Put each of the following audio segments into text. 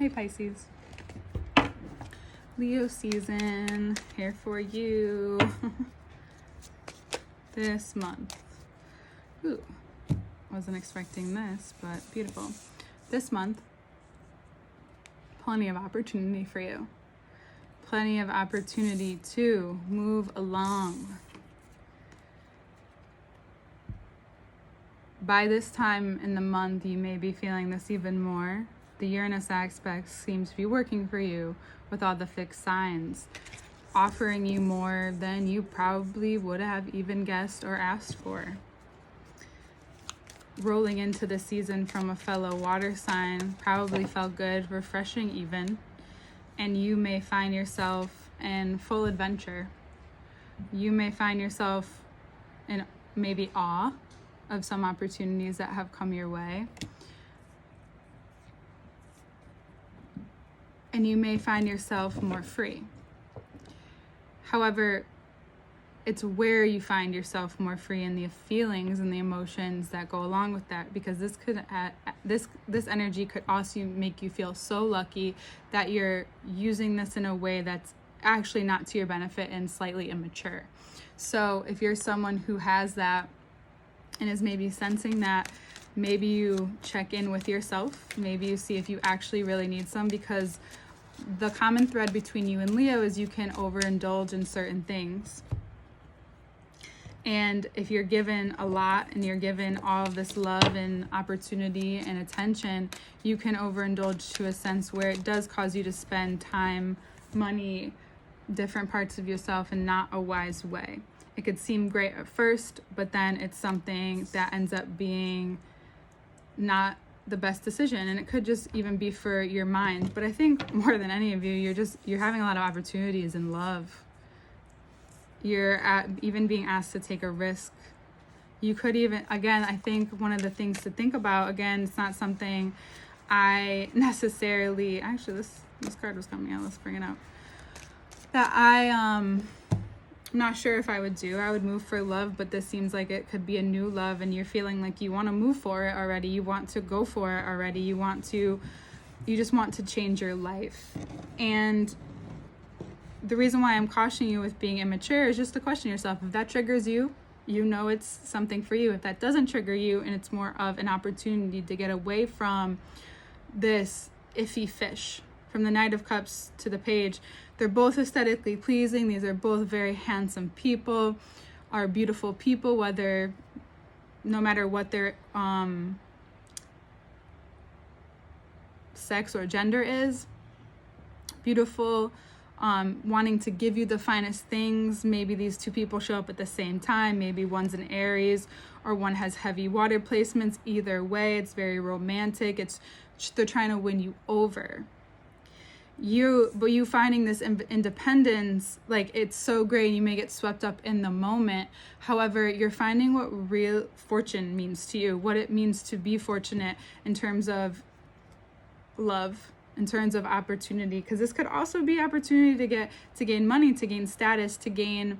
Hey Pisces, Leo season here for you this month. Ooh, wasn't expecting this, but beautiful. This month, plenty of opportunity for you. Plenty of opportunity to move along. By this time in the month, you may be feeling this even more. The Uranus aspect seems to be working for you with all the fixed signs, offering you more than you probably would have even guessed or asked for. Rolling into the season from a fellow water sign probably felt good, refreshing even, and you may find yourself in full adventure. You may find yourself in maybe awe of some opportunities that have come your way. And you may find yourself more free. However, it's where you find yourself more free in the feelings and the emotions that go along with that, because this could this energy could also make you feel so lucky that you're using this in a way that's actually not to your benefit and slightly immature. So if you're someone who has that and is maybe sensing that, maybe you check in with yourself. Maybe you see if you actually really need some, because the common thread between you and Leo is you can overindulge in certain things. And if you're given a lot and you're given all of this love and opportunity and attention, you can overindulge to a sense where it does cause you to spend time, money, different parts of yourself in not a wise way. It could seem great at first, but then it's something that ends up being not the best decision, and it could just even be for your mind. But I think more than any of you, you're having a lot of opportunities in love. You're even being asked to take a risk. You could even, again, I think one of the things to think about, again, it's not something I necessarily, actually this card was coming out, let's bring it out, that I'm not sure if I would do. I would move for love, but this seems like it could be a new love, and you're feeling like you want to move for it already. You want to go for it already. You just want to change your life. And the reason why I'm cautioning you with being immature is just to question yourself. If that triggers you, you know it's something for you. If that doesn't trigger you and it's more of an opportunity to get away from this iffy fish, from the Knight of Cups to the Page, they're both aesthetically pleasing. These are both very handsome people, are beautiful people, no matter what their sex or gender is. Beautiful, wanting to give you the finest things. Maybe these two people show up at the same time. Maybe one's an Aries or one has heavy water placements. Either way, it's very romantic. They're trying to win you over. But you finding this independence, like, it's so great, and you may get swept up in the moment. However, you're finding what real fortune means to you, what it means to be fortunate in terms of love, in terms of opportunity, because this could also be opportunity to gain money, to gain status, to gain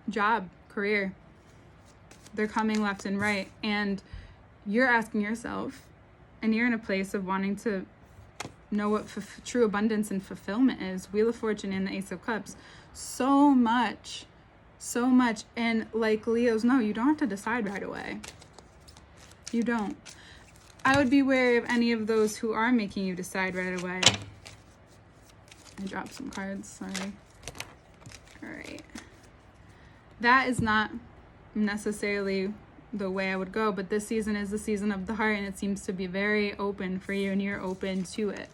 job, career. They're coming left and right, and you're asking yourself, and you're in a place of wanting to know what true abundance and fulfillment is. Wheel of Fortune and the Ace of Cups. So much. And like Leos know, you don't have to decide right away. You don't. I would be wary of any of those who are making you decide right away. I dropped some cards, sorry. All right. That is not necessarily the way I would go, but this season is the season of the heart, and it seems to be very open for you, and you're open to it.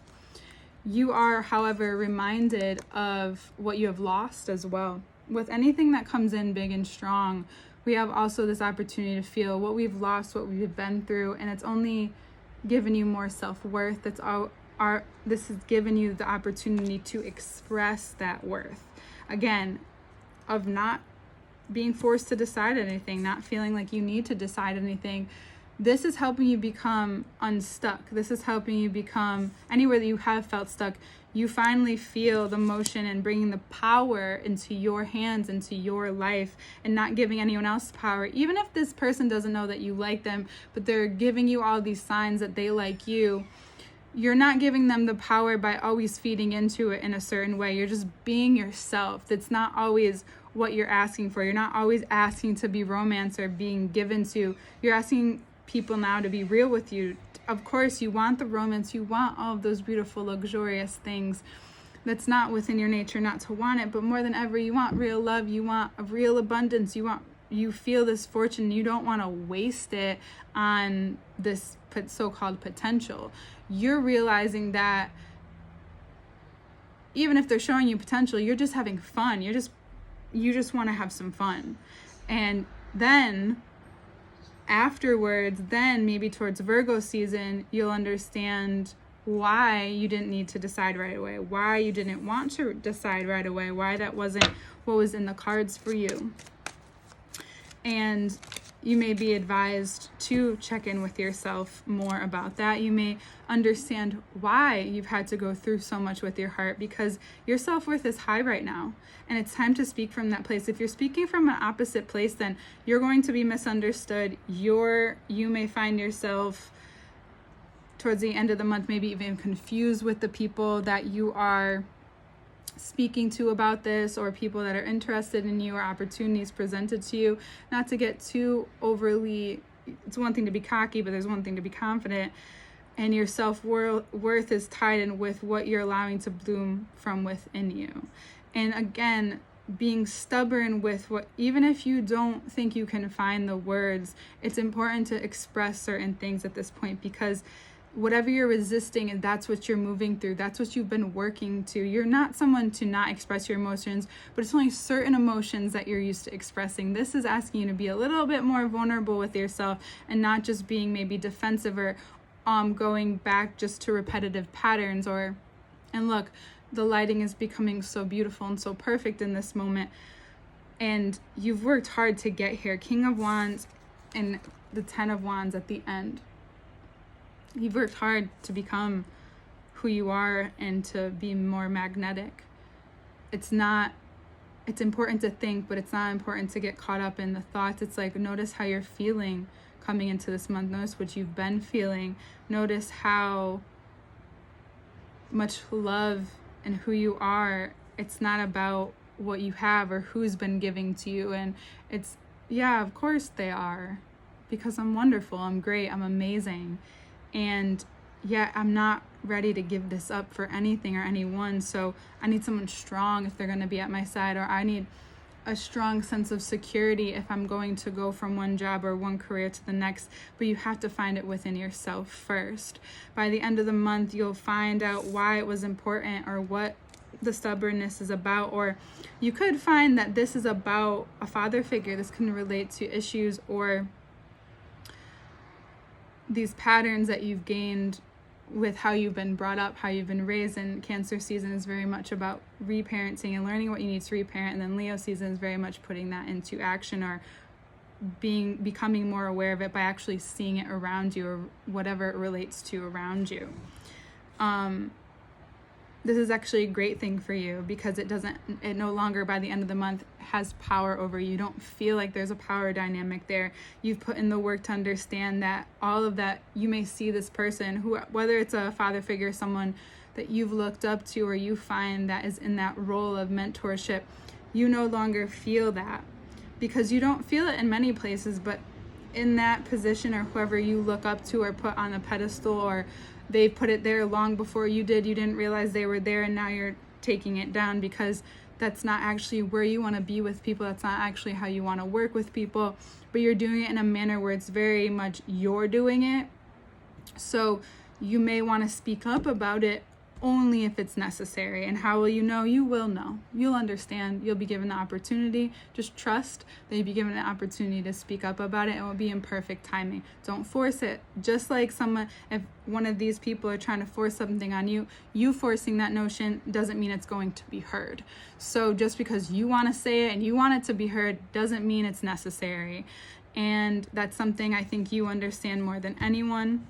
You are, however, reminded of what you have lost as well. With anything that comes in big and strong, we have also this opportunity to feel what we've lost, what we've been through, and it's only given you more self-worth. This has given you the opportunity to express that worth. Again, of not being forced to decide anything, not feeling like you need to decide anything. This is helping you become unstuck. This is helping you become, anywhere that you have felt stuck, you finally feel the motion and bringing the power into your hands, into your life, and not giving anyone else power. Even if this person doesn't know that you like them, but they're giving you all these signs that they like you, you're not giving them the power by always feeding into it in a certain way. You're just being yourself. That's not always what you're asking for. You're not always asking to be romance or being given to. You're asking people now to be real with you. Of course, you want the romance. You want all of those beautiful, luxurious things. That's not within your nature not to want it. But more than ever, you want real love. You want a real abundance. You feel this fortune. You don't want to waste it on this so-called potential. You're realizing that even if they're showing you potential, you're just having fun. You just want to have some fun. And then afterwards, then maybe towards Virgo season, you'll understand why you didn't need to decide right away, why you didn't want to decide right away, why that wasn't what was in the cards for you. And you may be advised to check in with yourself more about that. You may understand why you've had to go through so much with your heart, because your self-worth is high right now. And it's time to speak from that place. If you're speaking from an opposite place, then you're going to be misunderstood. You may find yourself towards the end of the month, maybe even confused with the people that you are speaking to about this, or people that are interested in you, or opportunities presented to you. Not to get too overly, it's one thing to be cocky, but there's one thing to be confident, and your self-worth is tied in with what you're allowing to bloom from within you. And again, being stubborn with what, even if you don't think you can find the words, it's important to express certain things at this point, because whatever you're resisting, and that's what you're moving through, that's what you've been working to. You're not someone to not express your emotions, but it's only certain emotions that you're used to expressing. This is asking you to be a little bit more vulnerable with yourself, and not just being maybe defensive or going back just to repetitive patterns. And look, the lighting is becoming so beautiful and so perfect in this moment, and you've worked hard to get here. King of Wands and the 10 of Wands at the end. You've worked hard to become who you are and to be more magnetic. It's important to think, but it's not important to get caught up in the thoughts. It's like, notice how you're feeling coming into this month. Notice what you've been feeling. Notice how much love and who you are. It's not about what you have or who's been giving to you. And it's, yeah, of course they are, because I'm wonderful, I'm great, I'm amazing. And yeah, I'm not ready to give this up for anything or anyone. So I need someone strong if they're going to be at my side, or I need a strong sense of security if I'm going to go from one job or one career to the next. But you have to find it within yourself first. By the end of the month, you'll find out why it was important, or what the stubbornness is about. Or you could find that this is about a father figure. This can relate to issues or these patterns that you've gained with how you've been brought up, how you've been raised. And Cancer season is very much about reparenting and learning what you need to reparent. And then Leo season is very much putting that into action, or becoming more aware of it by actually seeing it around you, or whatever it relates to around you. This is actually a great thing for you, because it no longer by the end of the month has power over you. You don't feel like there's a power dynamic there. You've put in the work to understand that all of that, you may see this person who, whether it's a father figure, someone that you've looked up to, or you find that is in that role of mentorship, you no longer feel that, because you don't feel it in many places, but in that position, or whoever you look up to or put on a pedestal, or they put it there long before you did. You didn't realize they were there, and now you're taking it down, because that's not actually where you want to be with people. That's not actually how you want to work with people, but you're doing it in a manner where it's very much you're doing it. So you may want to speak up about it only if it's necessary. And how will you know? You will know. You'll understand. You'll be given the opportunity. Just trust that you'll be given an opportunity to speak up about it. It will be in perfect timing. Don't force it. Just like if one of these people are trying to force something on you, you forcing that notion doesn't mean it's going to be heard. So just because you want to say it and you want it to be heard doesn't mean it's necessary. And that's something I think you understand more than anyone.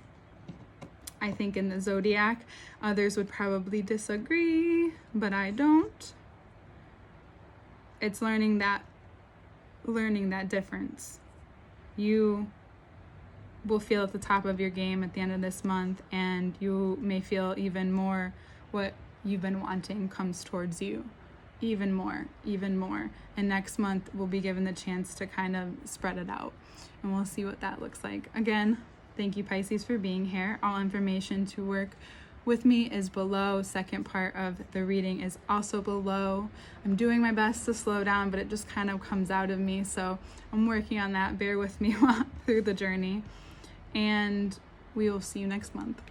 I think in the zodiac, others would probably disagree, but I don't. It's learning that difference. You will feel at the top of your game at the end of this month, and you may feel even more what you've been wanting comes towards you. Even more. And next month we'll be given the chance to kind of spread it out, and we'll see what that looks like. Again, thank you, Pisces, for being here. All information to work with me is below. Second part of the reading is also below. I'm doing my best to slow down, but it just kind of comes out of me, so I'm working on that. Bear with me through the journey, and we will see you next month.